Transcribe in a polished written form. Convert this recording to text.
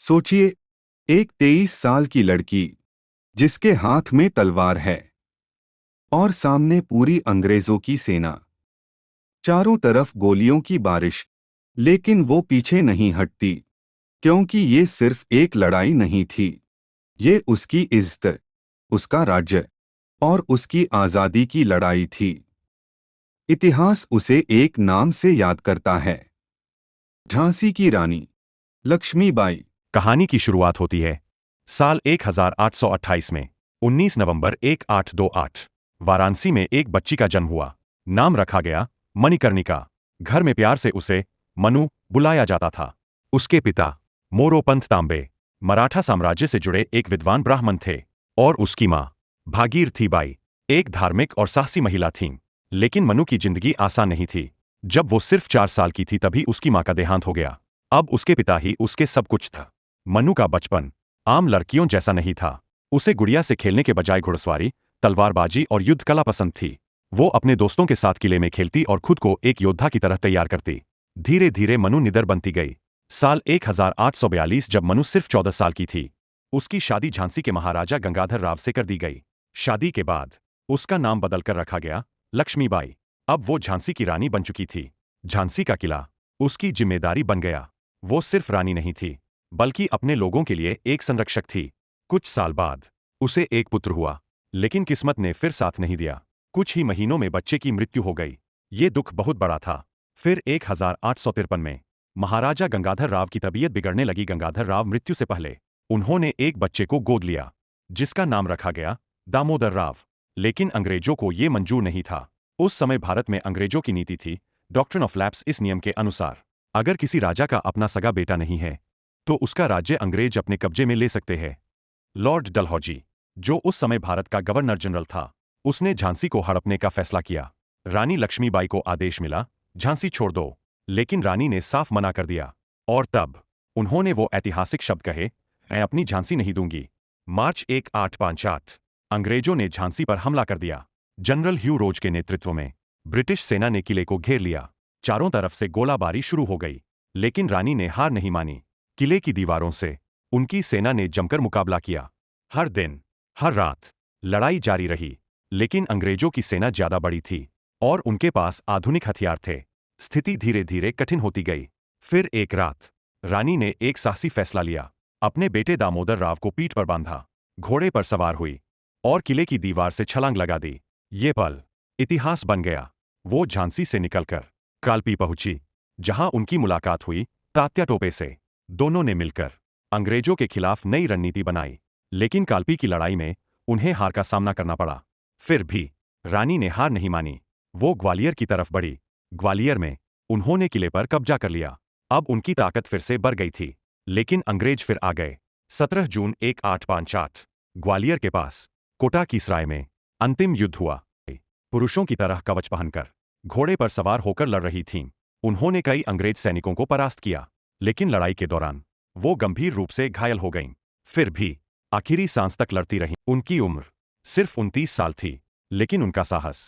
सोचिए, एक 23 साल की लड़की जिसके हाथ में तलवार है और सामने पूरी अंग्रेजों की सेना, चारों तरफ गोलियों की बारिश, लेकिन वो पीछे नहीं हटती, क्योंकि ये सिर्फ एक लड़ाई नहीं थी। ये उसकी इज्जत, उसका राज्य और उसकी आज़ादी की लड़ाई थी। इतिहास उसे एक नाम से याद करता है, झांसी की रानी लक्ष्मीबाई। कहानी की शुरुआत होती है साल 1828 में। 19 नवंबर 1828 वाराणसी में एक बच्ची का जन्म हुआ। नाम रखा गया मणिकर्णिका। घर में प्यार से उसे मनु बुलाया जाता था। उसके पिता मोरोपंत तांबे मराठा साम्राज्य से जुड़े एक विद्वान ब्राह्मण थे और उसकी मां भागीरथी बाई एक धार्मिक और साहसी महिला थीं। लेकिन मनु की जिंदगी आसान नहीं थी। जब वो सिर्फ 4 साल की थी तभी उसकी मां का देहांत हो गया। अब उसके पिता ही उसके सब कुछ था। मनु का बचपन आम लड़कियों जैसा नहीं था। उसे गुड़िया से खेलने के बजाय घुड़सवारी, तलवारबाजी और युद्ध कला पसंद थी। वो अपने दोस्तों के साथ किले में खेलती और खुद को एक योद्धा की तरह तैयार करती। धीरे धीरे मनु निडर बनती गई। साल 1842 जब मनु सिर्फ 14 साल की थी, उसकी शादी झांसी के महाराजा गंगाधर राव से कर दी गई। शादी के बाद उसका नाम बदलकर रखा गया लक्ष्मीबाई। अब वो झांसी की रानी बन चुकी थी। झांसी का किला उसकी जिम्मेदारी बन गया। वो सिर्फ रानी नहीं थी, बल्कि अपने लोगों के लिए एक संरक्षक थी। कुछ साल बाद उसे एक पुत्र हुआ, लेकिन किस्मत ने फिर साथ नहीं दिया। कुछ ही महीनों में बच्चे की मृत्यु हो गई। ये दुख बहुत बड़ा था। फिर 1853 में महाराजा गंगाधर राव की तबीयत बिगड़ने लगी। गंगाधर राव मृत्यु से पहले उन्होंने एक बच्चे को गोद लिया, जिसका नाम रखा गया दामोदर राव। लेकिन अंग्रेजों को ये मंजूर नहीं था। उस समय भारत में अंग्रेजों की नीति थी डॉक्ट्रिन ऑफ लैप्स। इस नियम के अनुसार अगर किसी राजा का अपना सगा बेटा नहीं है तो उसका राज्य अंग्रेज अपने कब्जे में ले सकते हैं। लॉर्ड डलहौजी, जो उस समय भारत का गवर्नर जनरल था, उसने झांसी को हड़पने का फैसला किया। रानी लक्ष्मीबाई को आदेश मिला, झांसी छोड़ दो, लेकिन रानी ने साफ मना कर दिया। और तब उन्होंने वो ऐतिहासिक शब्द कहे, मैं अपनी झांसी नहीं दूंगी। मार्च 1858 अंग्रेजों ने झांसी पर हमला कर दिया। जनरल ह्यू रोज के नेतृत्व में ब्रिटिश सेना ने किले को घेर लिया। चारों तरफ से गोलाबारी शुरू हो गई, लेकिन रानी ने हार नहीं मानी। किले की दीवारों से उनकी सेना ने जमकर मुकाबला किया। हर दिन, हर रात लड़ाई जारी रही, लेकिन अंग्रेजों की सेना ज्यादा बड़ी थी और उनके पास आधुनिक हथियार थे। स्थिति धीरे धीरे कठिन होती गई। फिर एक रात रानी ने एक साहसी फैसला लिया। अपने बेटे दामोदर राव को पीठ पर बांधा, घोड़े पर सवार हुई और किले की दीवार से छलांग लगा दी। ये पल इतिहास बन गया। वो झांसी से निकलकर कालपी पहुंची, जहां उनकी मुलाकात हुई तात्या टोपे से। दोनों ने मिलकर अंग्रेजों के खिलाफ नई रणनीति बनाई, लेकिन कालपी की लड़ाई में उन्हें हार का सामना करना पड़ा। फिर भी रानी ने हार नहीं मानी। वो ग्वालियर की तरफ बढ़ी। ग्वालियर में उन्होंने किले पर कब्जा कर लिया। अब उनकी ताकत फिर से बढ़ गई थी, लेकिन अंग्रेज फिर आ गए। 17 जून 1858 ग्वालियर के पास कोटा की सराय में अंतिम युद्ध हुआ। पुरुषों की तरह कवच पहनकर घोड़े पर सवार होकर लड़ रही थीं। उन्होंने कई अंग्रेज सैनिकों को परास्त किया, लेकिन लड़ाई के दौरान वो गंभीर रूप से घायल हो गईं। फिर भी आखिरी सांस तक लड़ती रहीं। उनकी उम्र सिर्फ 29 साल थी, लेकिन उनका साहस